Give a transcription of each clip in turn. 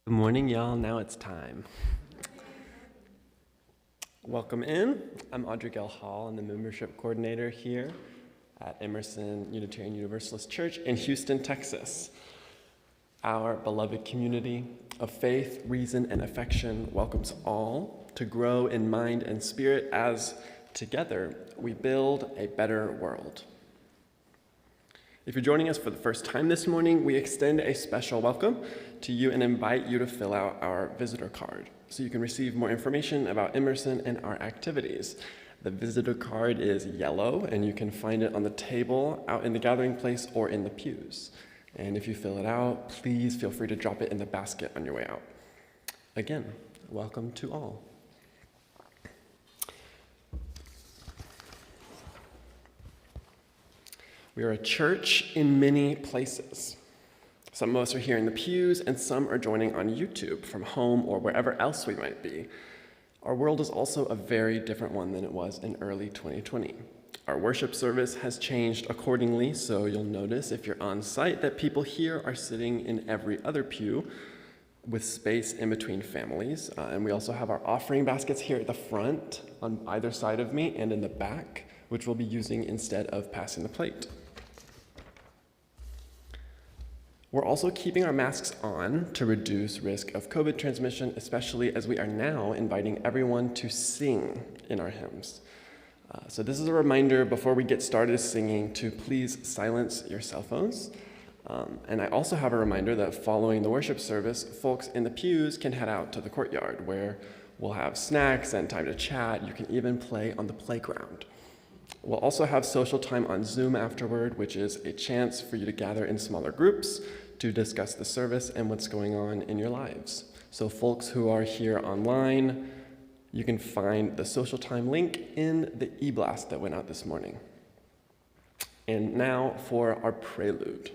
Good morning, y'all. Now it's time. Welcome in. I'm Audrey Hall. I'm the membership coordinator here at Emerson Unitarian Universalist Church in Houston, Texas. Our beloved community of faith, reason, and affection welcomes all to grow in mind and spirit as together we build a better world. If you're joining us for the first time this morning, we extend a special welcome to you and invite you to fill out our visitor card so you can receive more information about Emerson and our activities. The visitor card is yellow, and you can find it on the table out in the gathering place or in the pews. And if you fill it out, please feel free to drop it in the basket on your way out. Again, welcome to all. We are a church in many places. Some of us are here in the pews, and some are joining on YouTube from home or wherever else we might be. Our world is also a very different one than it was in early 2020. Our worship service has changed accordingly, so you'll notice if you're on site that people here are sitting in every other pew with space in between families. And we also have our offering baskets here at the front on either side of me and in the back, which we'll be using instead of passing the plate. We're also keeping our masks on to reduce risk of COVID transmission, especially as we are now inviting everyone to sing in our hymns. So this is a reminder before we get started singing to please silence your cell phones. And I also have a reminder that following the worship service, folks in the pews can head out to the courtyard where we'll have snacks and time to chat. You can even play on the playground. We'll also have social time on Zoom afterward, which is a chance for you to gather in smaller groups to discuss the service and what's going on in your lives. So folks who are here online, you can find the social time link in the e-blast that went out this morning. And now for our prelude.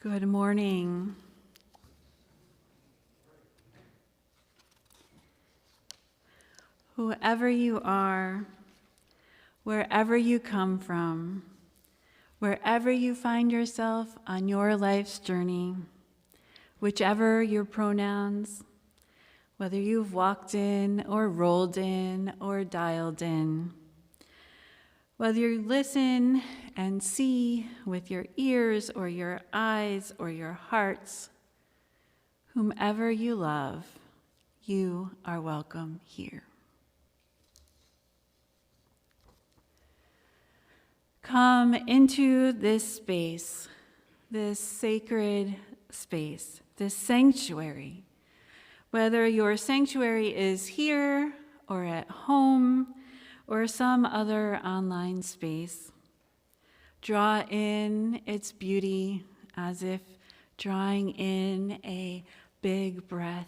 Good morning. Whoever you are, wherever you come from, wherever you find yourself on your life's journey, whichever your pronouns, whether you've walked in or rolled in or dialed in, whether you listen and see with your ears or your eyes or your hearts, whomever you love, you are welcome here. Come into this space, this sacred space, this sanctuary. Whether your sanctuary is here or at home or some other online space, draw in its beauty as if drawing in a big breath.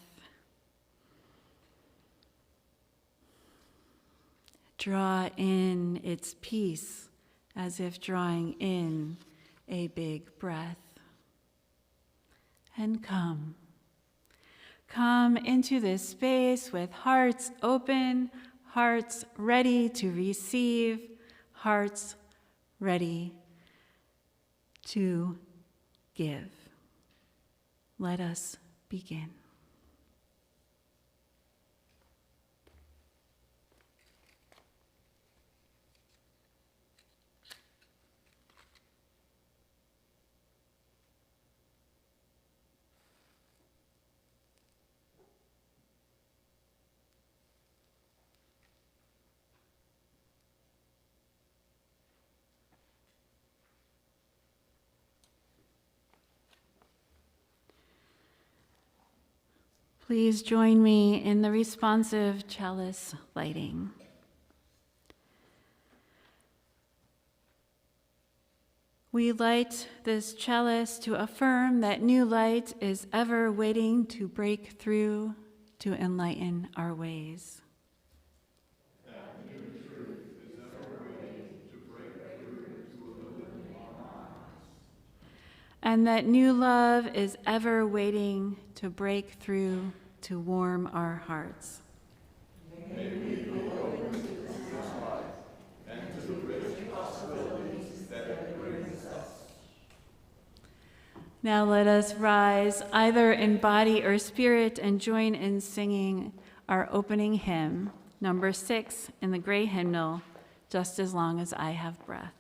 Draw in its peace as if drawing in a big breath. And come. Come into this space with hearts open, hearts ready to receive, hearts ready to give. Let us begin. Please join me in the responsive chalice lighting. We light this chalice to affirm that new light is ever waiting to break through, to enlighten our ways. That new truth is ever waiting to break through, to illumine our minds. And that new love is ever waiting to break through, to warm our hearts. May we be open to this life and to the rich possibilities that it brings us. Now let us rise, either in body or spirit, and join in singing our opening hymn, number 6 in the gray hymnal, Just as Long as I Have Breath.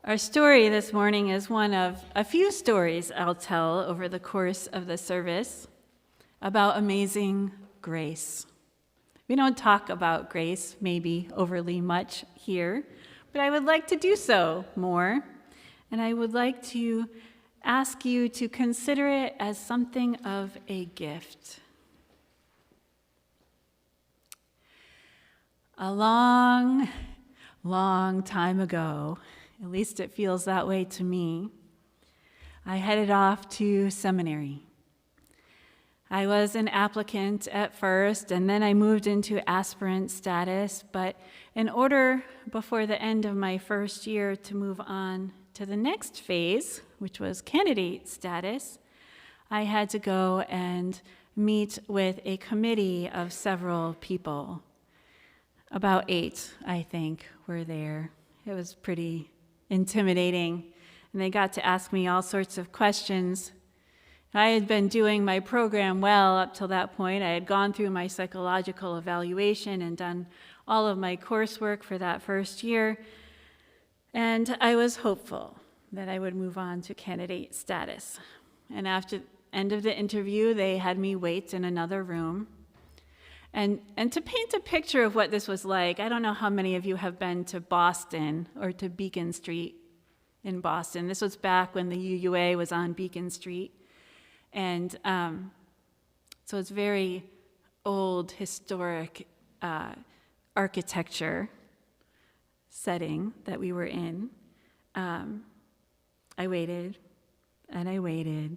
Our story this morning is one of a few stories I'll tell over the course of the service about amazing grace. We don't talk about grace maybe overly much here, but I would like to do so more, and I would like to ask you to consider it as something of a gift. A long, long time ago, at least it feels that way to me, I headed off to seminary. I was an applicant at first, and then I moved into aspirant status, but in order before the end of my first year to move on to the next phase, which was candidate status, I had to go and meet with a committee of several people. About 8, I think, were there. It was pretty intimidating, and they got to ask me all sorts of questions. I had been doing my program well up till that point. I had gone through my psychological evaluation and done all of my coursework for that first year, and I was hopeful that I would move on to candidate status. And after the end of the interview, they had me wait in another room. And to paint a picture of what this was like, I don't know how many of you have been to Boston or to Beacon Street in Boston. This was back when the UUA was on Beacon Street. And so it's very old, historic architecture setting that we were in. I waited, and I waited.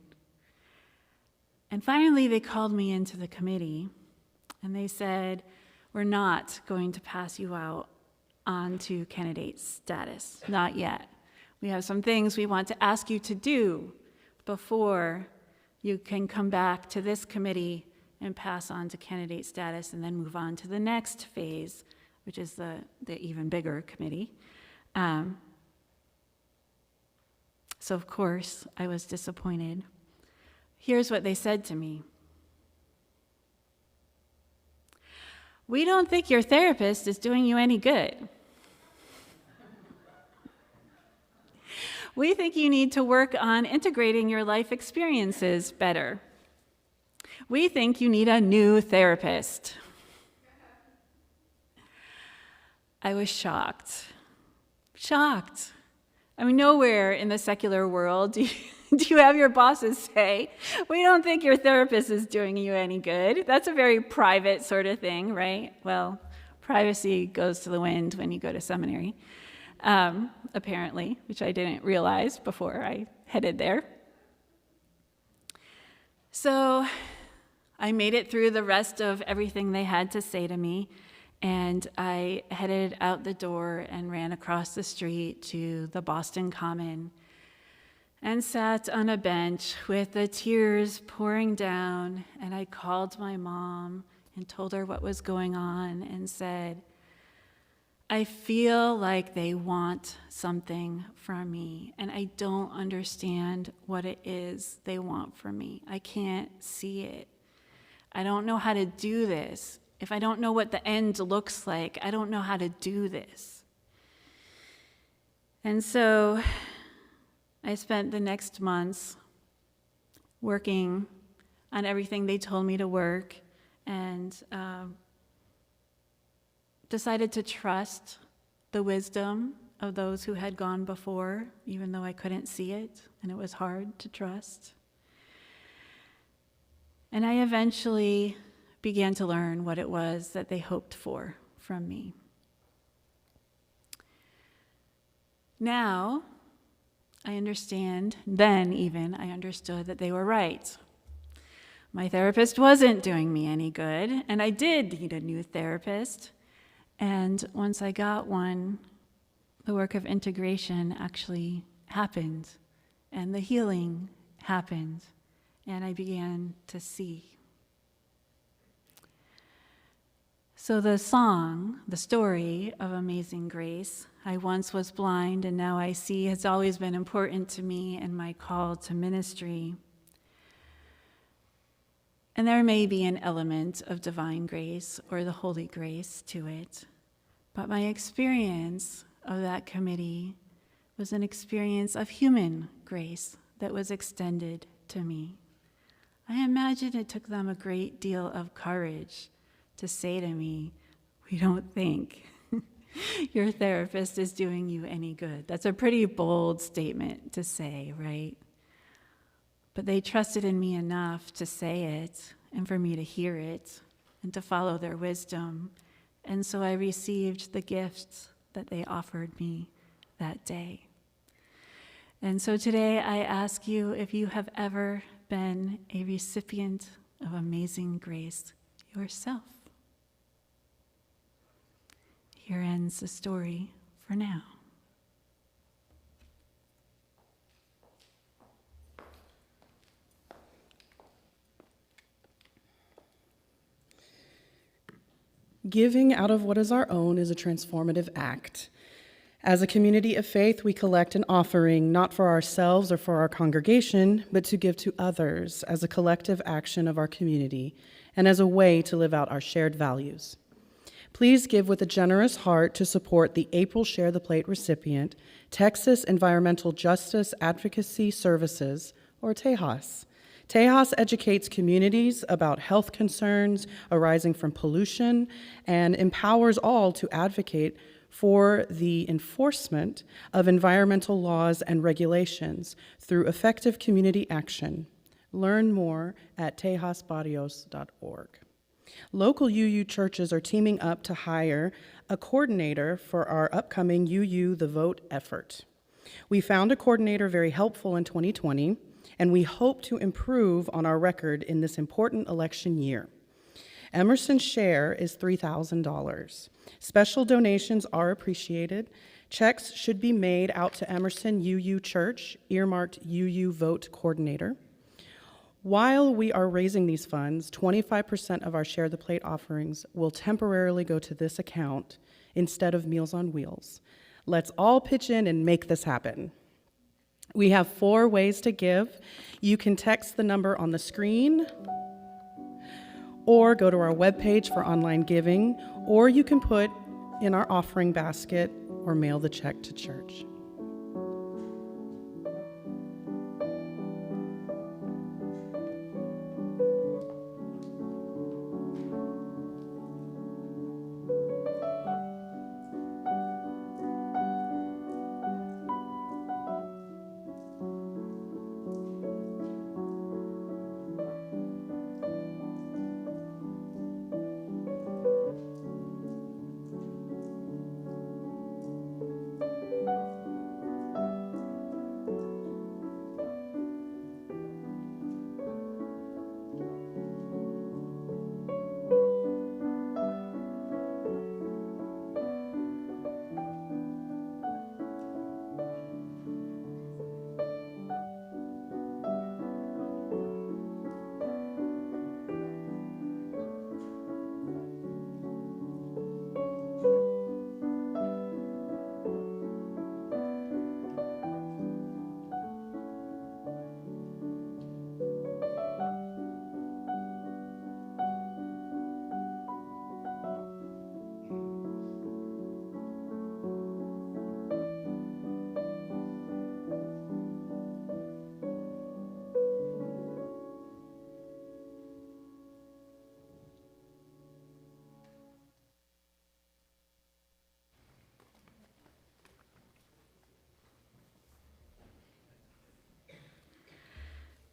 And finally, they called me into the committee. And they said, we're not going to pass you out onto candidate status, not yet. We have some things we want to ask you to do before you can come back to this committee and pass on to candidate status and then move on to the next phase, which is the even bigger committee. So of course, I was disappointed. Here's what they said to me. We don't think your therapist is doing you any good. We think you need to work on integrating your life experiences better. We think you need a new therapist. I was shocked. Shocked. I mean, nowhere in the secular world do you have your bosses say, we don't think your therapist is doing you any good. That's a very private sort of thing, right? Well, privacy goes to the wind when you go to seminary, apparently, which I didn't realize before I headed there. So I made it through the rest of everything they had to say to me, and I headed out the door and ran across the street to the Boston Common and sat on a bench with the tears pouring down, and I called my mom and told her what was going on and said, I feel like they want something from me, and I don't understand what it is they want from me. I can't see it. I don't know how to do this. If I don't know what the end looks like, I don't know how to do this. And so I spent the next months working on everything they told me to work, and decided to trust the wisdom of those who had gone before, even though I couldn't see it, and it was hard to trust. And I eventually began to learn what it was that they hoped for from me. Now, I understand, then even, I understood that they were right. My therapist wasn't doing me any good, and I did need a new therapist. And once I got one, the work of integration actually happened, and the healing happened, and I began to see. So the song, the story of Amazing Grace, I once was blind and now I see, has always been important to me in my call to ministry. And there may be an element of divine grace or the Holy Grace to it, but my experience of that committee was an experience of human grace that was extended to me. I imagine it took them a great deal of courage to say to me, "We don't think your therapist is doing you any good." That's a pretty bold statement to say, right? But they trusted in me enough to say it and for me to hear it and to follow their wisdom. And so I received the gifts that they offered me that day. And so today I ask you if you have ever been a recipient of amazing grace yourself. Here ends the story for now. Giving out of what is our own is a transformative act. As a community of faith, we collect an offering not for ourselves or for our congregation, but to give to others as a collective action of our community and as a way to live out our shared values. Please give with a generous heart to support the April Share the Plate recipient, Texas Environmental Justice Advocacy Services, or TEJAS. TEJAS educates communities about health concerns arising from pollution and empowers all to advocate for the enforcement of environmental laws and regulations through effective community action. Learn more at tejasbarrios.org. Local UU churches are teaming up to hire a coordinator for our upcoming UU The Vote effort. We found a coordinator very helpful in 2020, and we hope to improve on our record in this important election year. Emerson's share is $3,000. Special donations are appreciated. Checks should be made out to Emerson UU Church, earmarked UU Vote Coordinator. While we are raising these funds, 25% of our Share the Plate offerings will temporarily go to this account instead of Meals on Wheels. Let's all pitch in and make this happen. We have 4 ways to give. You can text the number on the screen, or go to our webpage for online giving, or you can put in our offering basket or mail the check to church.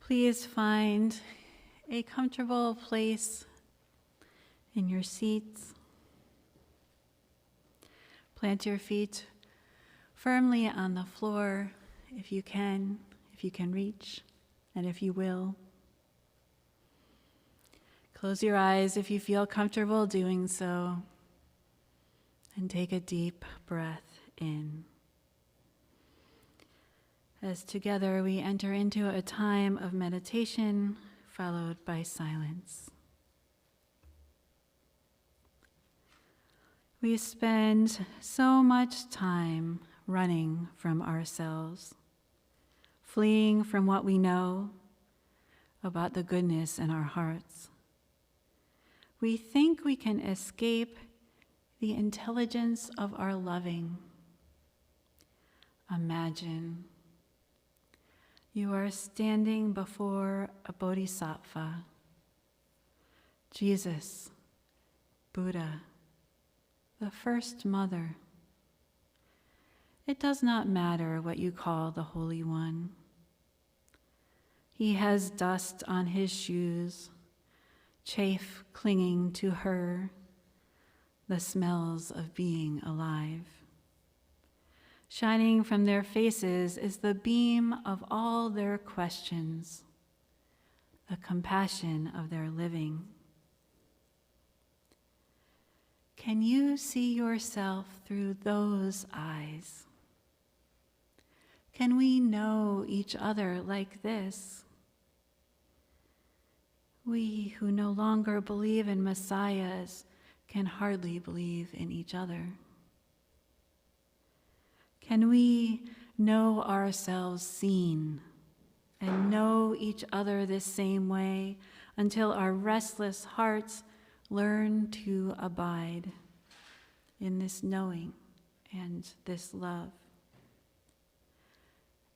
Please find a comfortable place in your seats. Plant your feet firmly on the floor if you can reach, and if you will. Close your eyes if you feel comfortable doing so, and take a deep breath in. As together we enter into a time of meditation followed by silence. We spend so much time running from ourselves, fleeing from what we know about the goodness in our hearts. We think we can escape the intelligence of our loving, Imagine you are standing before a bodhisattva, Jesus, Buddha, the first mother. It does not matter what you call the Holy One. He has dust on his shoes, chafe clinging to her, the smells of being alive. Shining from their faces is the beam of all their questions, the compassion of their living. Can you see yourself through those eyes? Can we know each other like this? We who no longer believe in messiahs can hardly believe in each other. Can we know ourselves seen and know each other the same way until our restless hearts learn to abide in this knowing and this love?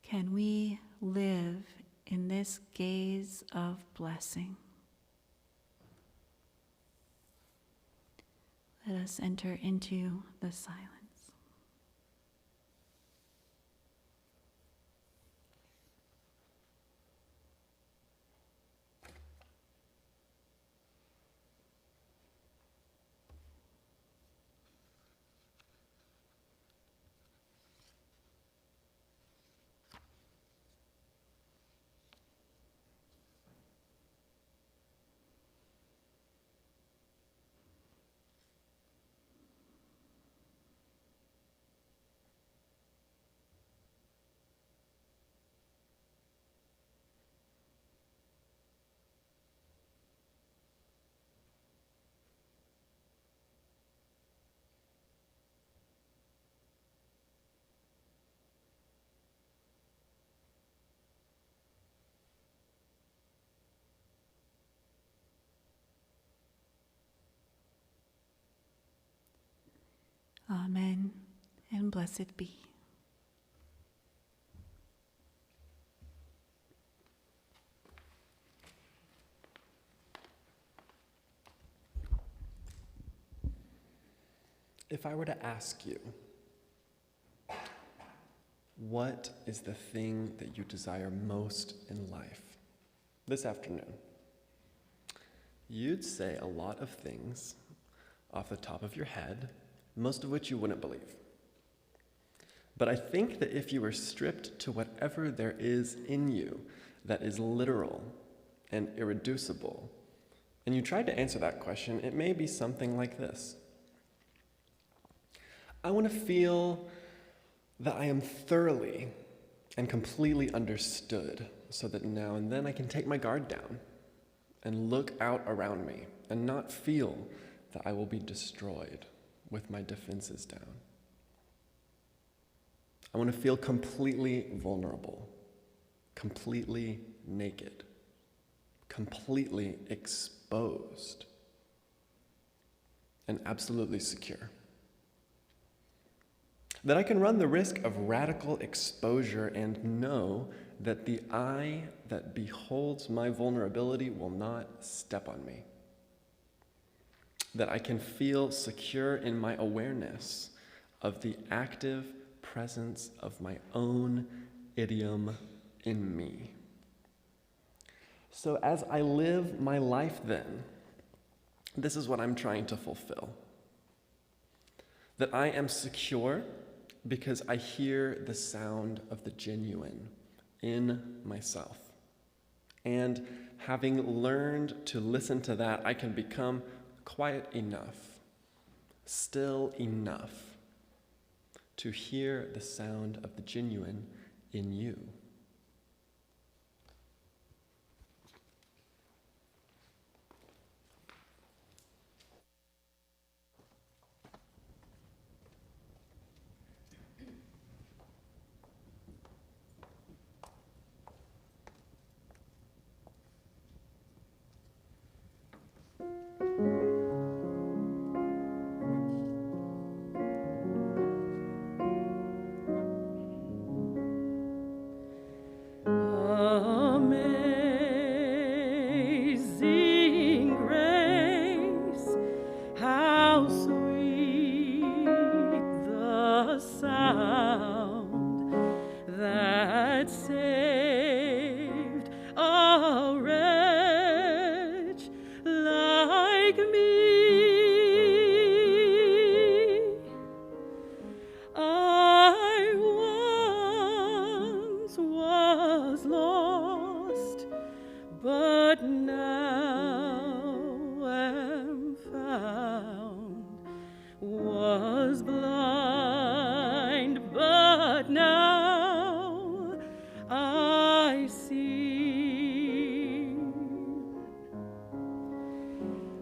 Can we live in this gaze of blessing? Let us enter into the silence. Amen, and blessed be. If I were to ask you, what is the thing that you desire most in life this afternoon? You'd say a lot of things off the top of your head, most of which you wouldn't believe. But I think that if you were stripped to whatever there is in you that is literal and irreducible, and you tried to answer that question, it may be something like this. I want to feel that I am thoroughly and completely understood so that now and then I can take my guard down and look out around me and not feel that I will be destroyed with my defenses down. I want to feel completely vulnerable, completely naked, completely exposed, and absolutely secure. That I can run the risk of radical exposure and know that the eye that beholds my vulnerability will not step on me. That I can feel secure in my awareness of the active presence of my own idiom in me. So as I live my life then, this is what I'm trying to fulfill. That I am secure because I hear the sound of the genuine in myself. And having learned to listen to that, I can become quiet enough, still enough, to hear the sound of the genuine in you. the sound that saved a wretch like me. I once was lost, but now am found. Was blind, but now I see.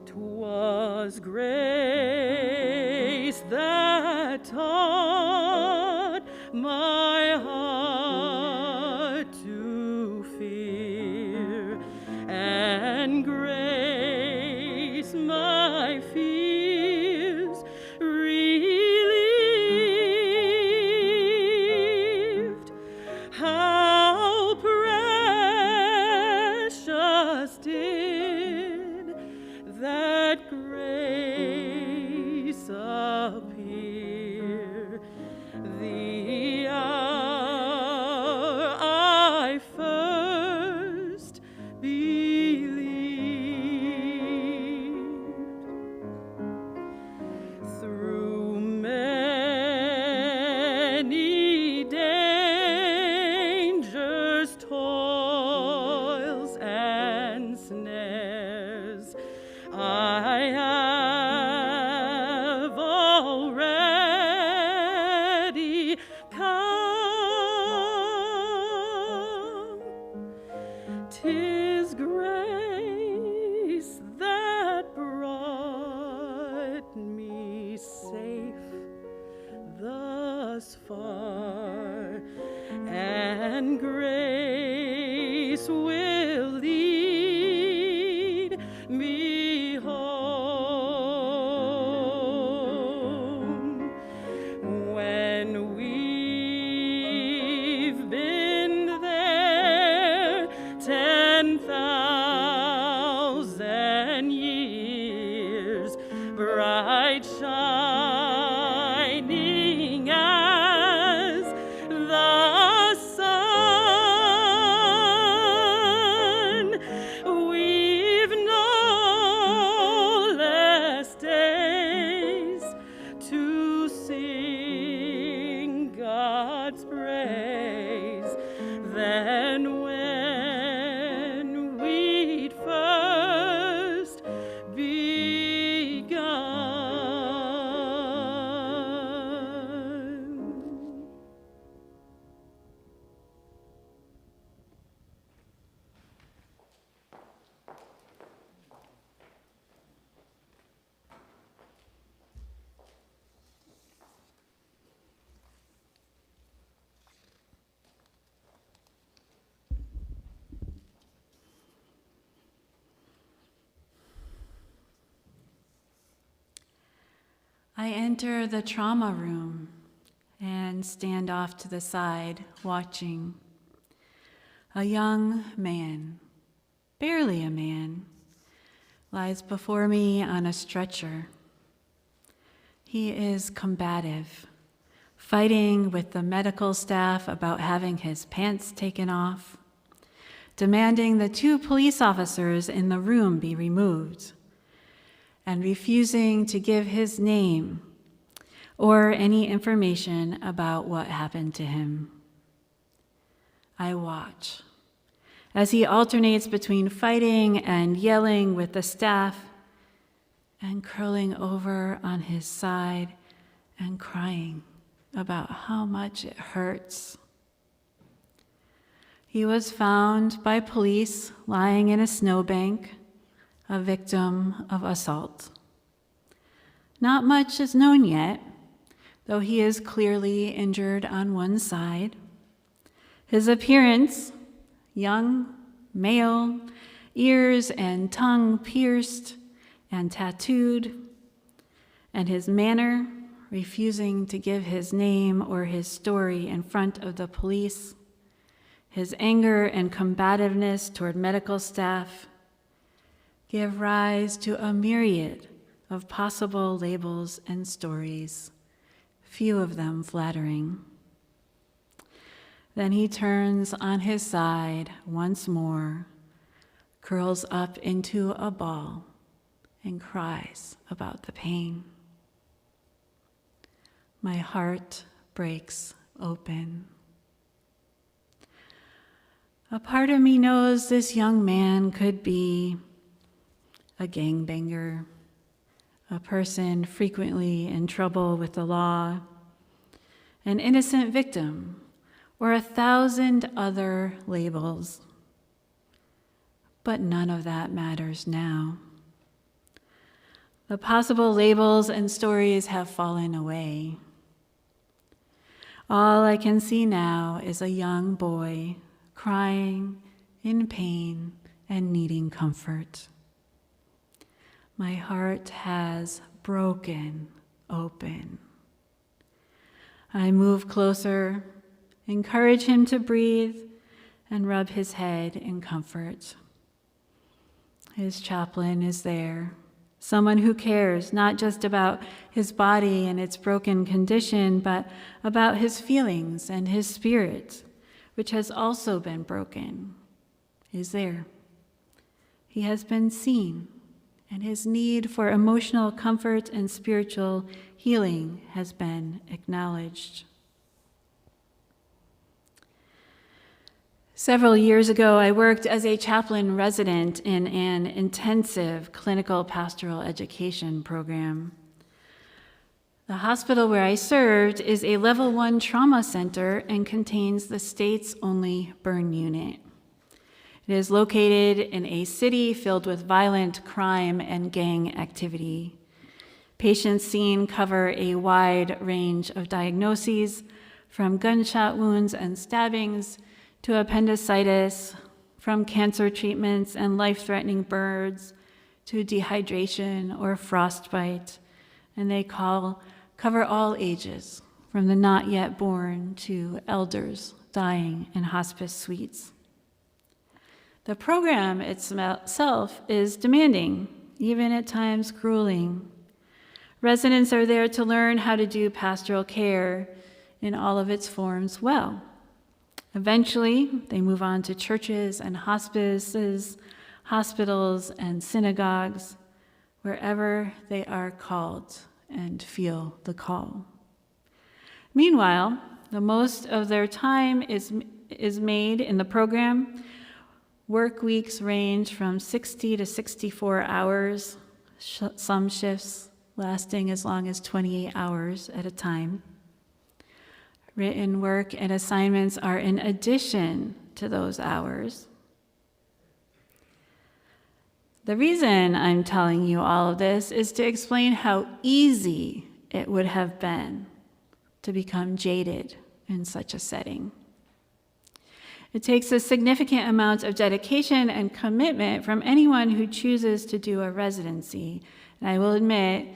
'Twas grace that taught my heart to fear, and grace my fears relieved. How precious did that grace appear the hour I first believed. Through many dangers, toils, and snares, I have already come. 'Tis grace that brought me safe thus far, and grace will lead me home. When we've been there 10,000 years, bright shining as the sun, we've no less days to sing God's praise than when we'd first begun. I enter the trauma room and stand off to the side, watching. A young man, barely a man, lies before me on a stretcher. He is combative, fighting with the medical staff about having his pants taken off, demanding the 2 police officers in the room be removed, and refusing to give his name or any information about what happened to him. I watch as he alternates between fighting and yelling with the staff and curling over on his side and crying about how much it hurts. He was found by police lying in a snowbank, a victim of assault. Not much is known yet, though he is clearly injured on one side. His appearance, young, male, ears and tongue pierced and tattooed, and his manner, refusing to give his name or his story in front of the police, his anger and combativeness toward medical staff, give rise to a myriad of possible labels and stories, few of them flattering. Then he turns on his side once more, curls up into a ball, and cries about the pain. My heart breaks open. A part of me knows this young man could be a gangbanger, a person frequently in trouble with the law, an innocent victim, or 1,000 other labels. But none of that matters now. The possible labels and stories have fallen away. All I can see now is a young boy crying in pain and needing comfort. My heart has broken open. I move closer, encourage him to breathe, and rub his head in comfort. His chaplain is there, someone who cares not just about his body and its broken condition, but about his feelings and his spirit, which has also been broken, is there. He has been seen, and his need for emotional comfort and spiritual healing has been acknowledged. Several years ago, I worked as a chaplain resident in an intensive clinical pastoral education program. The hospital where I served is a level 1 trauma center and contains the state's only burn unit. It is located in a city filled with violent crime and gang activity. Patients seen cover a wide range of diagnoses, from gunshot wounds and stabbings to appendicitis, from cancer treatments and life-threatening burns to dehydration or frostbite, and they cover all ages, from the not yet born to elders dying in hospice suites. The program itself is demanding, even at times grueling. Residents are there to learn how to do pastoral care in all of its forms well. Eventually, they move on to churches and hospices, hospitals and synagogues, wherever they are called and feel the call. Meanwhile, the most of their time is made in the program. Work weeks range from 60 to 64 hours, some shifts lasting as long as 28 hours at a time. Written work and assignments are in addition to those hours. The reason I'm telling you all of this is to explain how easy it would have been to become jaded in such a setting. It takes a significant amount of dedication and commitment from anyone who chooses to do a residency. And I will admit,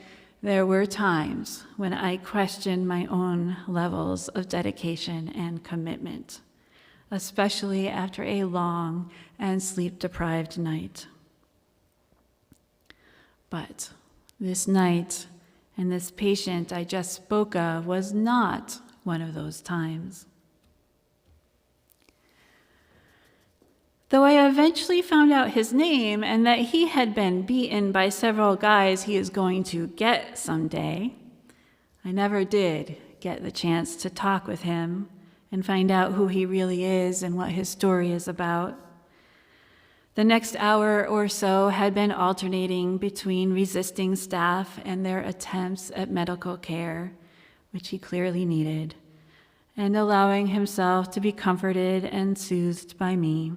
there were times when I questioned my own levels of dedication and commitment, especially after a long and sleep-deprived night. But this night and this patient I just spoke of was not one of those times. Though I eventually found out his name and that he had been beaten by several guys he is going to get someday, I never did get the chance to talk with him and find out who he really is and what his story is about. The next hour or so had been alternating between resisting staff and their attempts at medical care, which he clearly needed, and allowing himself to be comforted and soothed by me.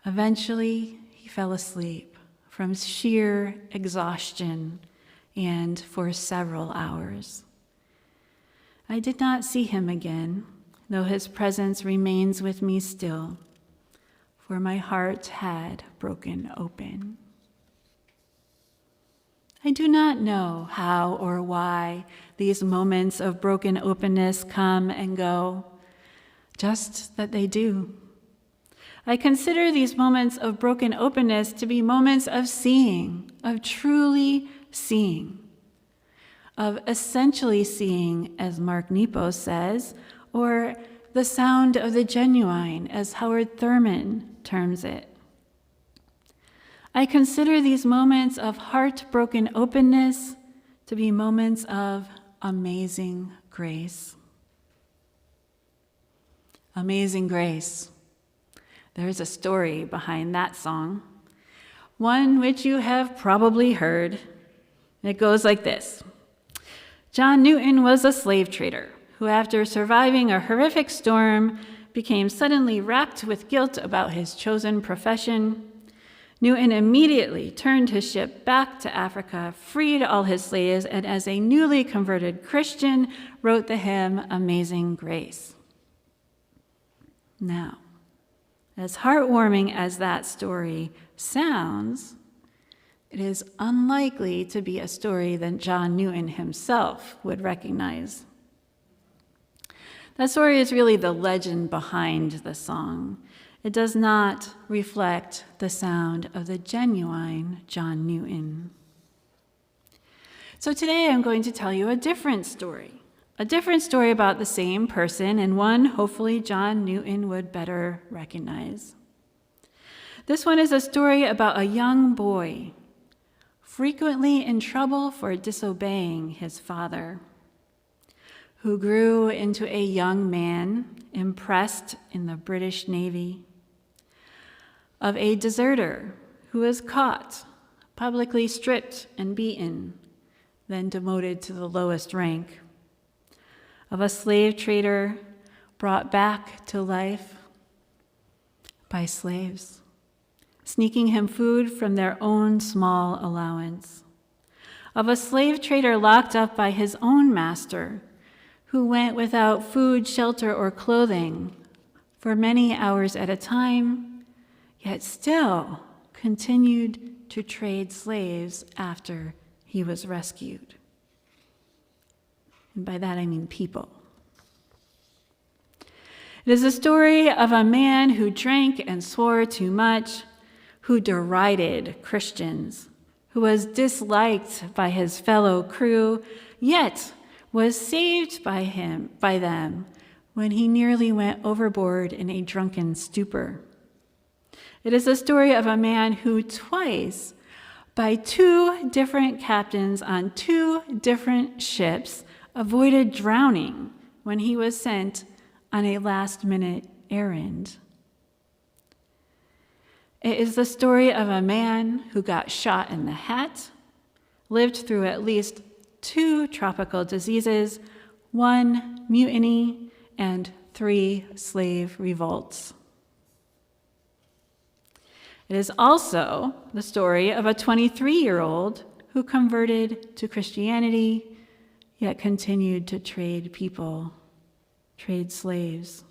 Eventually, he fell asleep from sheer exhaustion and for several hours. I did not see him again, though his presence remains with me still, for my heart had broken open. I do not know how or why these moments of broken openness come and go, just that they do. I consider these moments of broken openness to be moments of seeing, of truly seeing. of essentially seeing, as Mark Nepo says, or the sound of the genuine, as Howard Thurman terms it. I consider these moments of heartbroken openness to be moments of amazing grace. Amazing grace. There's a story behind that song, one which you have probably heard. It goes like this. John Newton was a slave trader who, after surviving a horrific storm, became suddenly racked with guilt about his chosen profession. Newton immediately turned his ship back to Africa, freed all his slaves, and as a newly converted Christian, wrote the hymn, Amazing Grace. Now, as heartwarming as that story sounds, it is unlikely to be a story that John Newton himself would recognize. That story is really the legend behind the song. It does not reflect the sound of the genuine John Newton. So today I'm going to tell you a different story about the same person, and one hopefully John Newton would better recognize. This one is a story about a young boy, frequently in trouble for disobeying his father, who grew into a young man impressed in the British Navy, of a deserter who was caught, publicly stripped and beaten, then demoted to the lowest rank, of a slave trader brought back to life by slaves, sneaking him food from their own small allowance, of a slave trader locked up by his own master, who went without food, shelter, or clothing for many hours at a time, yet still continued to trade slaves after he was rescued. And by that I mean people. It is a story of a man who drank and swore too much, who derided Christians, who was disliked by his fellow crew, yet was saved by them when he nearly went overboard in a drunken stupor. It is a story of a man who twice, by two different captains on two different ships, avoided drowning when he was sent on a last-minute errand. It is the story of a man who got shot in the head, lived through at least 2 tropical diseases, 1 mutiny, and 3 slave revolts. It is also the story of a 23-year-old who converted to Christianity, yet continued to trade people, trade slaves.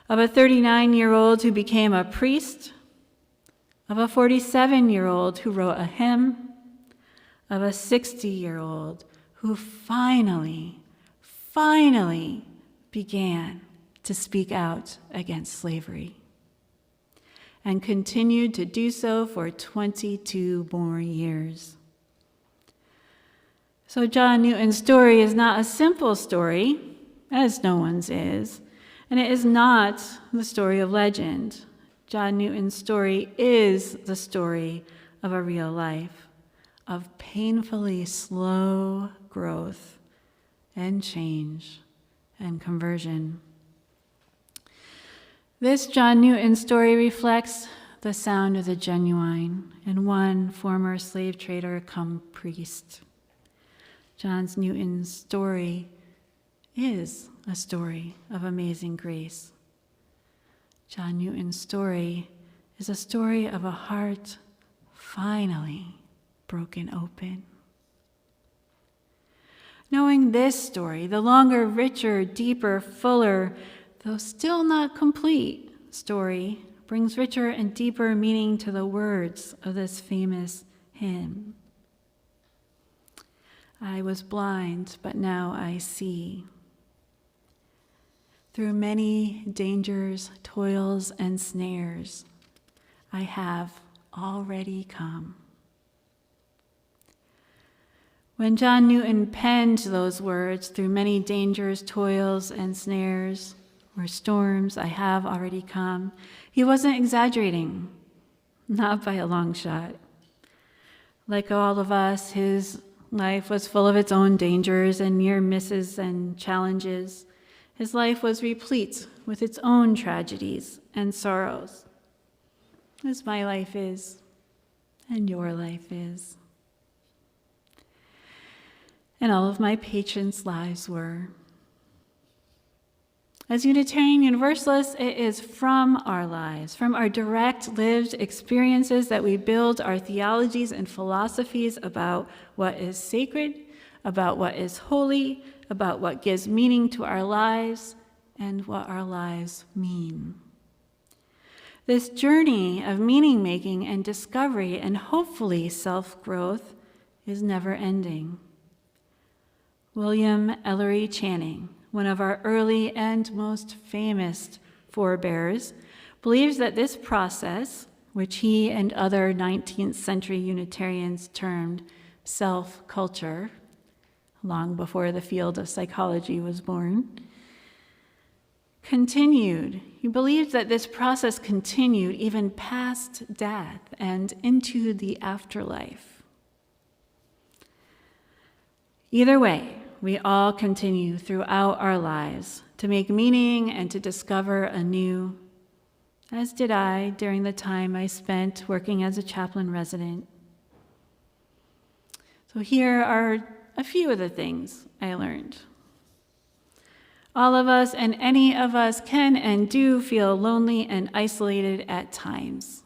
Of a 39-year-old who became a priest, of a 47-year-old who wrote a hymn, of a 60-year-old who finally began to speak out against slavery, and continued to do so for 22 more years. So John Newton's story is not a simple story, as no one's is, and it is not the story of legend. John Newton's story is the story of a real life, of painfully slow growth and change and conversion. This John Newton story reflects the sound of the genuine in one former slave trader come priest. John Newton's story is a story of amazing grace. John Newton's story is a story of a heart finally broken open. Knowing this story, the longer, richer, deeper, fuller, though still not complete story, brings richer and deeper meaning to the words of this famous hymn. I was blind, but now I see. Through many dangers, toils, and snares, I have already come. When John Newton penned those words, through many dangers, toils, and snares, or storms I have already come, he wasn't exaggerating, not by a long shot. Like all of us, his life was full of its own dangers and near misses and challenges. His life was replete with its own tragedies and sorrows, as my life is, and your life is. And all of my patrons' lives were. As Unitarian Universalists, it is from our lives, from our direct lived experiences, that we build our theologies and philosophies about what is sacred, about what is holy, about what gives meaning to our lives, and what our lives mean. This journey of meaning-making and discovery and hopefully self-growth is never-ending. William Ellery Channing, one of our early and most famous forebears, believes that this process, which he and other 19th century Unitarians termed self-culture, long before the field of psychology was born, continued. He believed that this process continued even past death and into the afterlife. Either way, we all continue throughout our lives to make meaning and to discover anew, as did I during the time I spent working as a chaplain resident. So here are a few of the things I learned. All of us and any of us can and do feel lonely and isolated at times.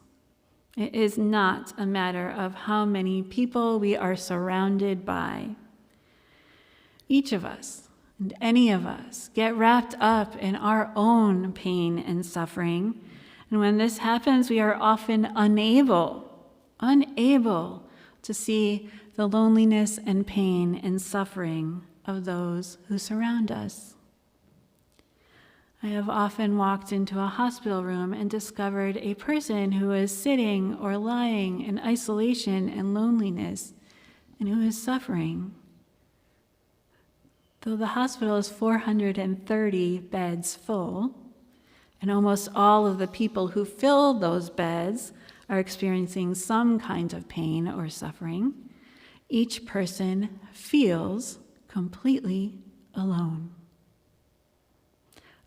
It is not a matter of how many people we are surrounded by. Each of us and any of us get wrapped up in our own pain and suffering, and when this happens, we are often unable to see the loneliness and pain and suffering of those who surround us. I have often walked into a hospital room and discovered a person who is sitting or lying in isolation and loneliness and who is suffering. Though the hospital is 430 beds full, and almost all of the people who fill those beds are experiencing some kind of pain or suffering, each person feels completely alone.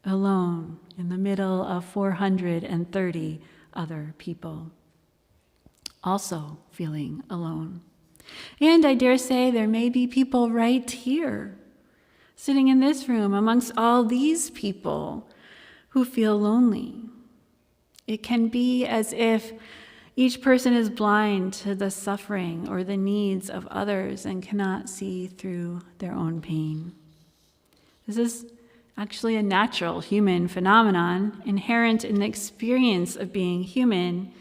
Alone in the middle of 430 other people, also feeling alone. And I dare say there may be people right here, sitting in this room amongst all these people who feel lonely. It can be as if each person is blind to the suffering or the needs of others and cannot see through their own pain. This is actually a natural human phenomenon inherent in the experience of being human,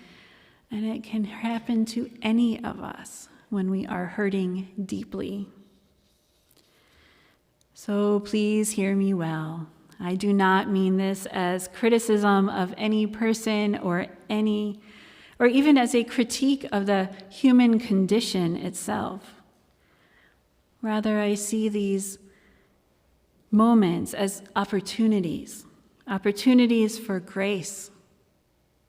and it can happen to any of us when we are hurting deeply. So please hear me well. I do not mean this as criticism of any person or even as a critique of the human condition itself. Rather, I see these moments as opportunities for grace,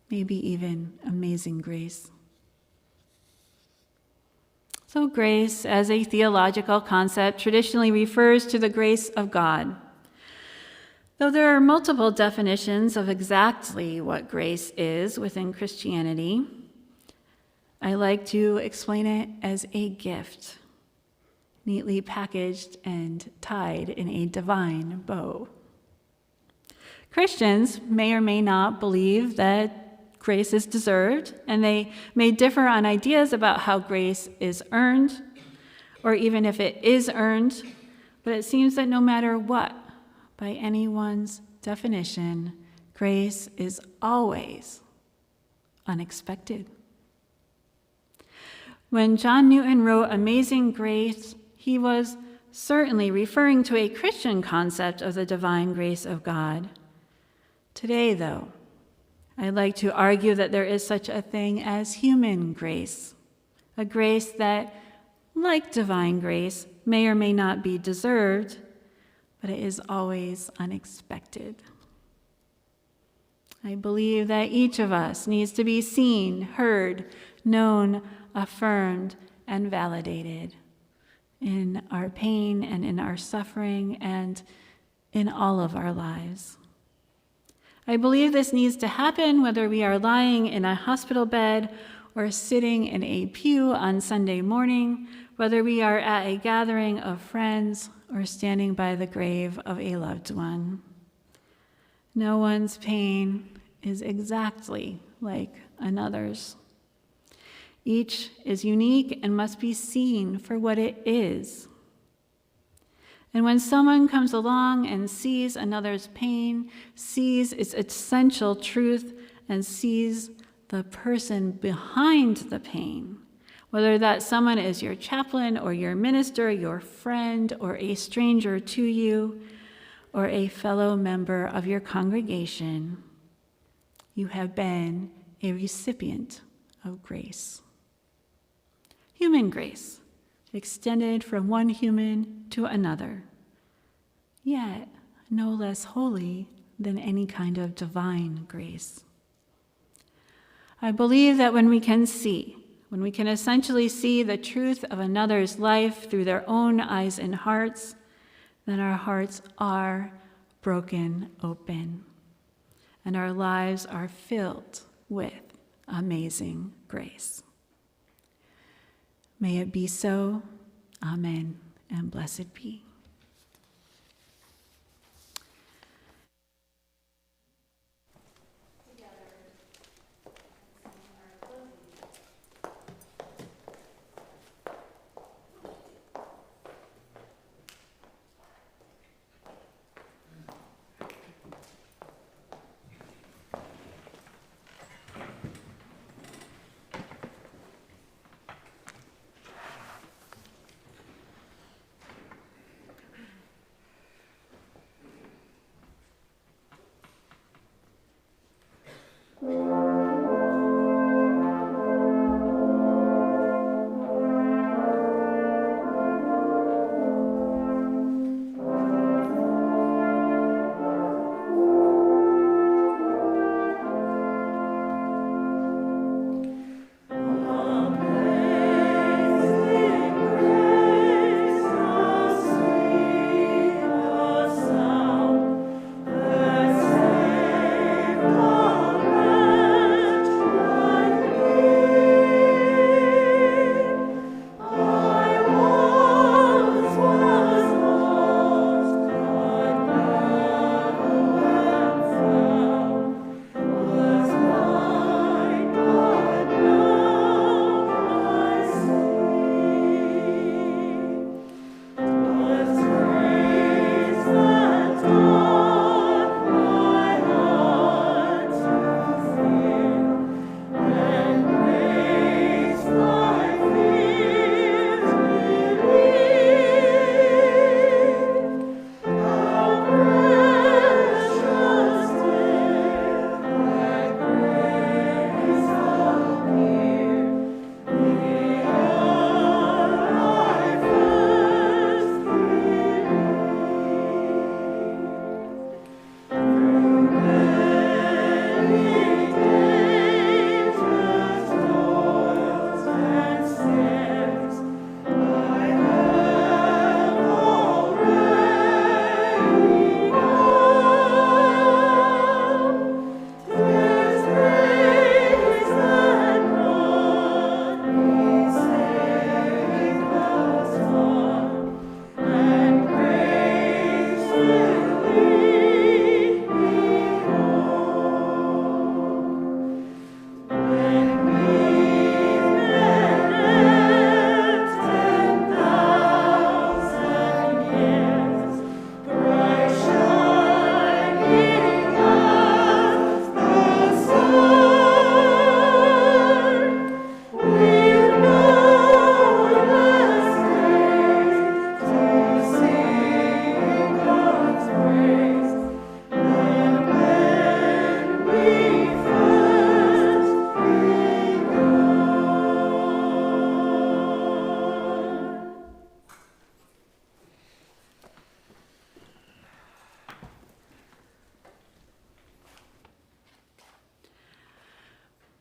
maybe even amazing grace. So grace, as a theological concept, traditionally refers to the grace of God. Though there are multiple definitions of exactly what grace is within Christianity, I like to explain it as a gift, neatly packaged and tied in a divine bow. Christians may or may not believe that grace is deserved, and they may differ on ideas about how grace is earned, or even if it is earned, but it seems that no matter what, by anyone's definition, grace is always unexpected. When John Newton wrote Amazing Grace, he was certainly referring to a Christian concept of the divine grace of God. Today, though, I'd like to argue that there is such a thing as human grace, a grace that like divine grace, may or may not be deserved, but it is always unexpected. I believe that each of us needs to be seen, heard, known, affirmed, and validated in our pain and in our suffering and in all of our lives. I believe this needs to happen whether we are lying in a hospital bed or sitting in a pew on Sunday morning, whether we are at a gathering of friends or standing by the grave of a loved one. No one's pain is exactly like another's. Each is unique and must be seen for what it is. And when someone comes along and sees another's pain, sees its essential truth, and sees the person behind the pain, whether that someone is your chaplain or your minister, your friend, or a stranger to you, or a fellow member of your congregation, you have been a recipient of grace. Human grace, extended from one human to another, yet no less holy than any kind of divine grace. I believe that when we can essentially see the truth of another's life through their own eyes and hearts, then our hearts are broken open, and our lives are filled with amazing grace. May it be so. Amen, and blessed be.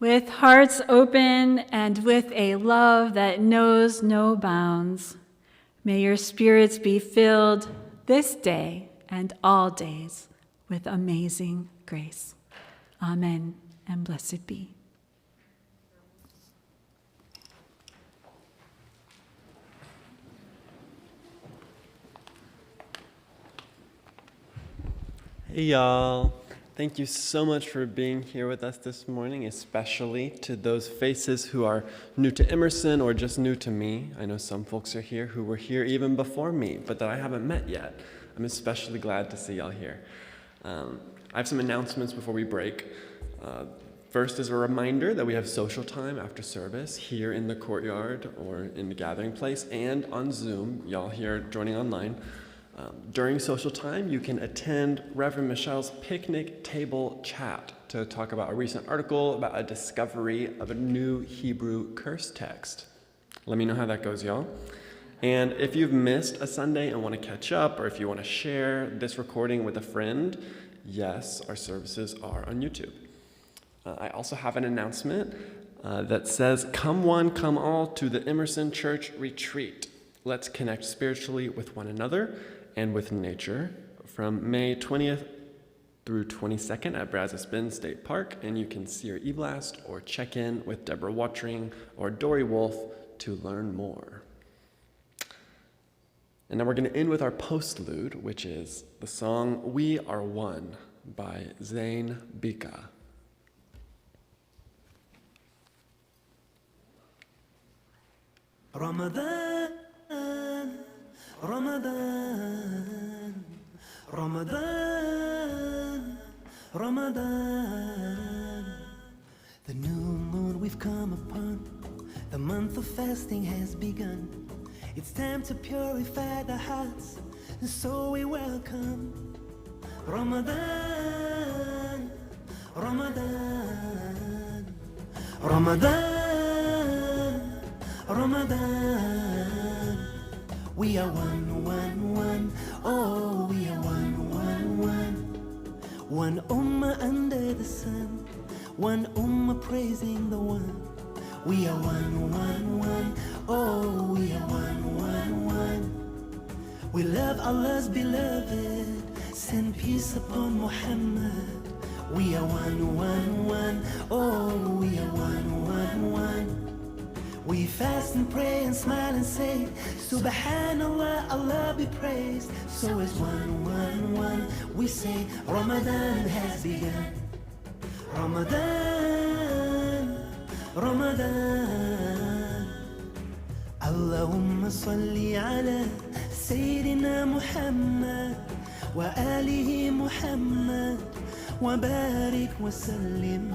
With hearts open and with a love that knows no bounds, may your spirits be filled this day and all days with amazing grace. Amen, and blessed be. Hey y'all, thank you so much for being here with us this morning, especially to those faces who are new to Emerson or just new to me. I know some folks are here who were here even before me, but that I haven't met yet. I'm especially glad to see y'all here. I have some announcements before we break. First is a reminder that we have social time after service here in the courtyard or in the gathering place and on Zoom, y'all here joining online. During social time, you can attend Reverend Michelle's picnic table chat to talk about a recent article about a discovery of a new Hebrew curse text. Let me know how that goes, y'all. And if you've missed a Sunday and want to catch up, or if you want to share this recording with a friend, yes, our services are on YouTube. I also have an announcement that says, "Come one, come all to the Emerson Church Retreat. Let's connect spiritually with one another and with nature," from May 20th through 22nd at Brazos Bend State Park, and you can see our e-blast or check in with Deborah Watering or Dory Wolf to learn more. And now we're going to end with our postlude, which is the song "We Are One" by Zain Bika. Ramadan, Ramadan, Ramadan, Ramadan. The new moon we've come upon, the month of fasting has begun. It's time to purify the hearts, and so we welcome Ramadan, Ramadan, Ramadan, Ramadan. We are one, one, one. Oh, we are one, one, one. One ummah under the sun, one ummah praising the one. We are one, one, one. Oh, we are one, one, one. We love Allah's beloved. Send peace upon Muhammad. We are one, one, one. Oh, we are one, one, one. We fast and pray and smile and say, Subhanallah, Allah be praised. So is one, one, one. We say, Ramadan has begun. Ramadan, Ramadan. Allahumma salli ala Sayyidina Muhammad wa alihi Muhammad wa barik wa sallim.